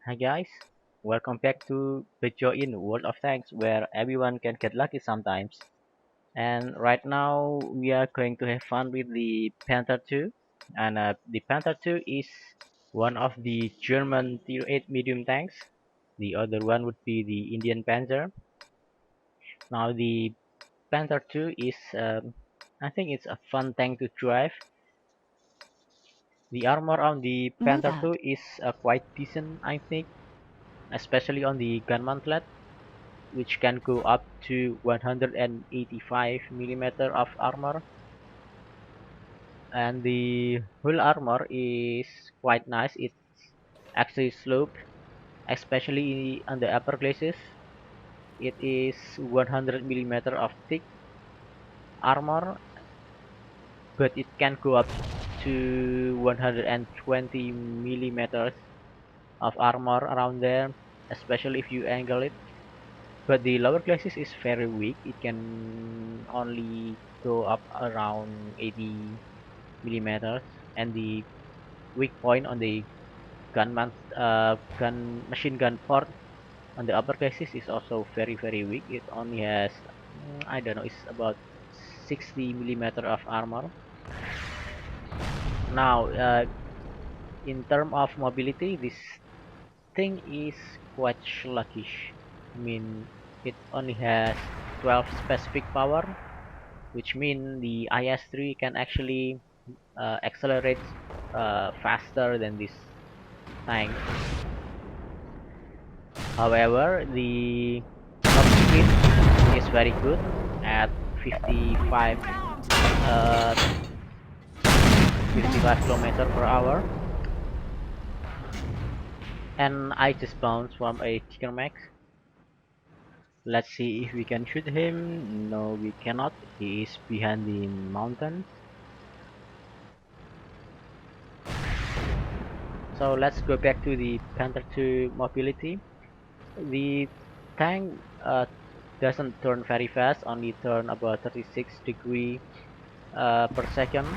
Hi guys, welcome back to Bejoalan World of Tanks, where everyone can get lucky sometimes. And right now we are going to have fun with the Panther II, and the Panther II is one of the German Tier 8 medium tanks. The other one would be the Indian Panzer. Now the Panther II is, I think it's a fun tank to drive. The armor on the Move Panther out. II is quite decent, I think, especially on the gun mantlet, which can go up to 185 millimeter of armor, and the hull armor is quite nice. It's actually sloped, especially on the upper glacis. It is 100 millimeter of thick armor, but it can go up to 120 millimeters of armor around there, especially if you angle it. But the lower glacis is very weak. It can only go up around 80 millimeters, and the weak point on the gun machine gun port on the upper glacis is also very weak. It only has I don't know, it's about 60 millimeter of armor. Now, in term of mobility, this thing is quite sluggish. I mean, it only has 12 specific power, which mean the IS-3 can actually accelerate faster than this tank. However, the top speed is very good at 55 uh, 55 kilometer per hour, and I just bounced from a Tiger Max. Let's see if we can shoot him. No, we cannot. He is behind the mountains. So let's go back to the Panther II mobility. The tank doesn't turn very fast, only turn about 36 degrees per second.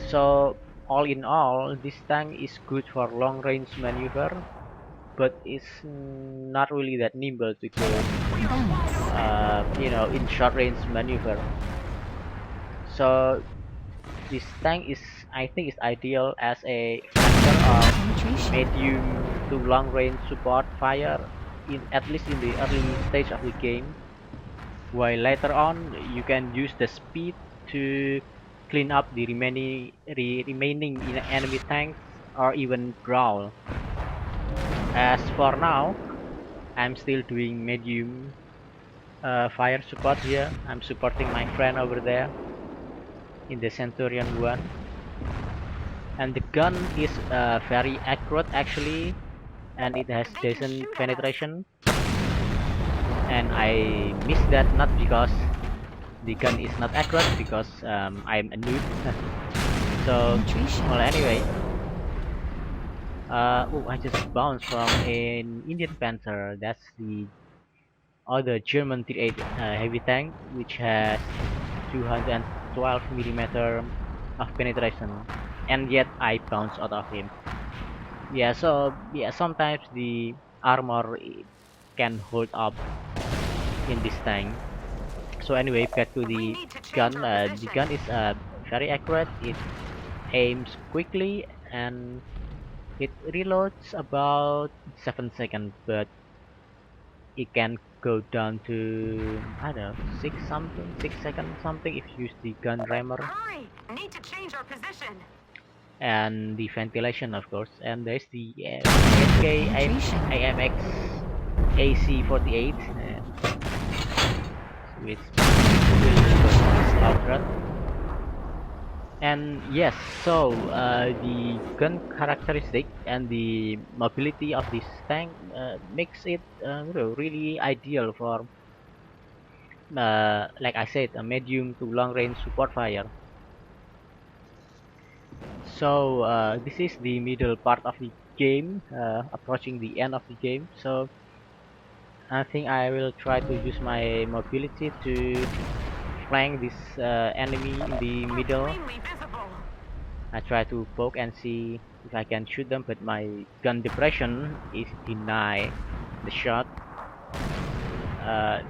So all in all, this tank is good for long range maneuver, but it's not really that nimble to go, Balance. in short range maneuver. So this tank is, I think, is ideal as a factor of Penetration. medium to long range support fire, in at least in the early stage of the game, while later on you can use the speed to clean up the remaining enemy tanks or even brawl. As for now, I'm still doing medium fire support here. I'm supporting my friend over there in the Centurion 1, and the gun is very accurate actually, and it has They can decent shoot at us. penetration. And I miss that not because the gun is not accurate, because I'm a noob. So, Penetration. well, anyway, oh, I just bounced from an Indian Panther. That's the other German Tier 8 heavy tank, which has 212 millimeter of penetration, and yet I bounced out of him. Yeah, so yeah, sometimes the armor can hold up in this tank. So anyway, back to We the need to change gun. our The position. gun is very accurate. It aims quickly, and it reloads about 7 seconds, but it can go down to, I don't know, 6 seconds something if you use the gun rammer Hurry! Need to change our position. and the ventilation, of course. And there's the ASK Penetration. AMX AC48, which will go to the slaughter. And yes, so the gun characteristic and the mobility of this tank makes it really ideal for, like I said, a medium to long range support fire. So this is the middle part of the game, approaching the end of the game. So I think I will try to use my mobility to flank this enemy in the middle. Extremely visible. I try to poke and see. if I can shoot them, but my gun depression is deny the shot. Uh,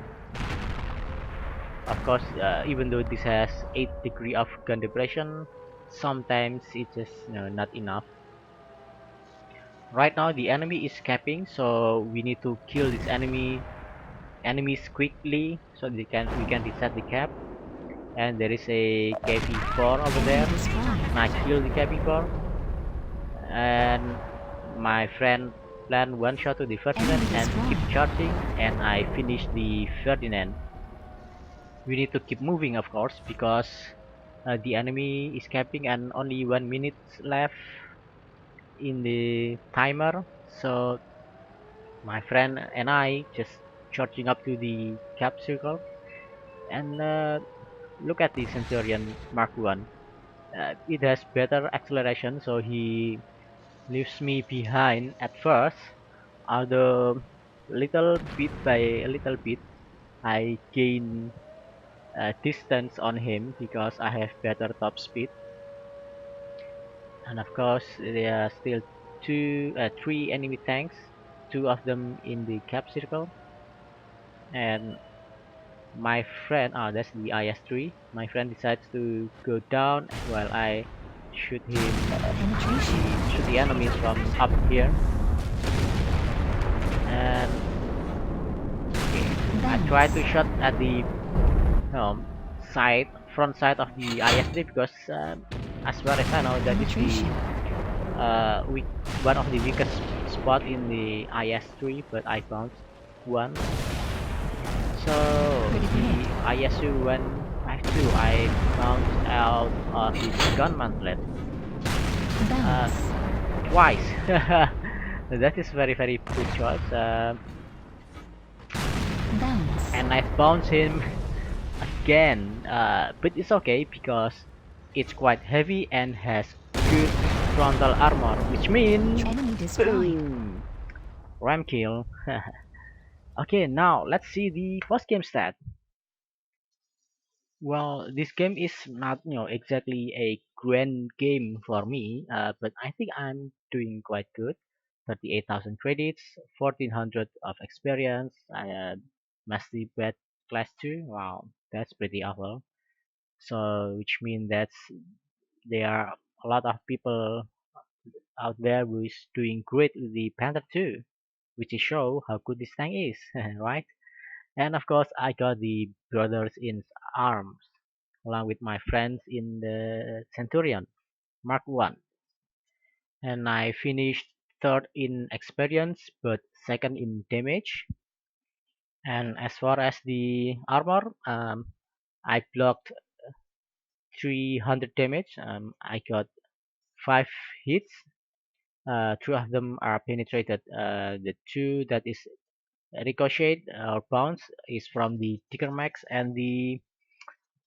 of course, even though this has 8 degree of gun depression, sometimes it's just not enough. Right now the enemy is capping, so we need to kill this enemies quickly so we can reset the cap. And there is a KP4 over Enemy there, and I destroyed. kill the KP4, and my friend plan one shot to the Ferdinand Enemy and keep destroyed. charging, and I finish the Ferdinand. We need to keep moving, of course, because the enemy is capping and only 1 minute left in the timer. So my friend and I just charging up to the cap circle, and look at the Centurion Mark One. It has better acceleration, so he leaves me behind at first. Although little bit by little bit, I gain distance on him because I have better top speed. And of course, there are still three enemy tanks, two of them in the cap circle, and my friend, that's the IS-3. My friend decides to go down while I Penetration. shoot the enemies from up here. And okay, I try to Bounce. shot at the um, front side of the IS-3 because as far as I know, that is the Penetration. weak one of the weakest spot in the IS-3, but I found one. So Critical the hit. ISU 152, I bounced out of the gun mantlet uh, Bounce. twice. That is very good choice. Bounce. And I bounced him again, but it's okay because it's quite heavy and has good frontal armor, which means Enemy destroyed. boom, ram kill. Okay, now let's see the post game stat. Well, this game is not, exactly a grand game for me, but I think I'm doing quite good. 38,000 credits, 1400 of experience, mastery bed class 2. Wow, that's pretty awful. So, which means there are a lot of people out there who is doing great with the Panther II, which is show how good this tank is, right? And of course, I got the Brothers in Arms along with my friends in the Centurion Mark One, and I finished third in experience but second in damage. And as far as the armor, I blocked 300 damage. I got 5 hits. Two of them are penetrated. The two that is ricochet or bounce is from the Ticker Max and the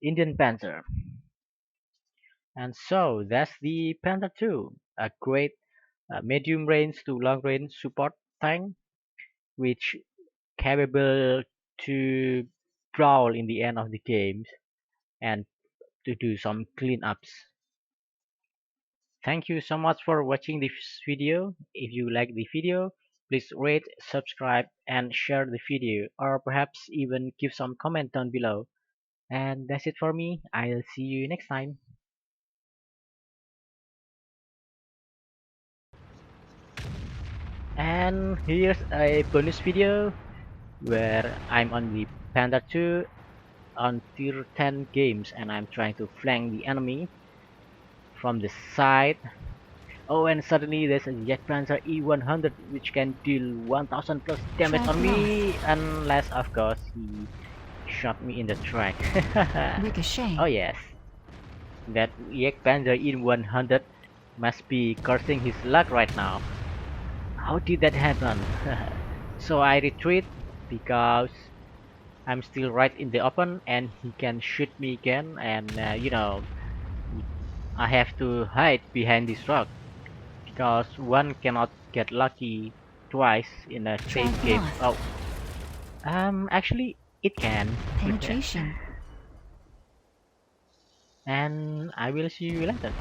Indian Panther. And so that's the Panther II, a great medium range to long range support tank, which capable to brawl in the end of the games and to do some cleanups. Thank you so much for watching this video. If you like the video, please rate, subscribe, and share the video, or perhaps even give some comment down below. And that's it for me. I'll see you next time. And here's a bonus video where I'm on the Panther 2 on tier 10 games and I'm trying to flank the enemy from the side. Oh, and suddenly there's a Jet Panzer E100 which can deal 1000 plus damage Track on lost. me, unless of course he shot me in the track. Oh Ricochet. yes, that Jet Panzer E100 must be cursing his luck right now. How did that happen? So I retreat because I'm still right in the open and he can shoot me again, and I have to hide behind this rock because one cannot get lucky twice in the same Track game. lost. Oh, actually it can. Penetration. And I will see you later.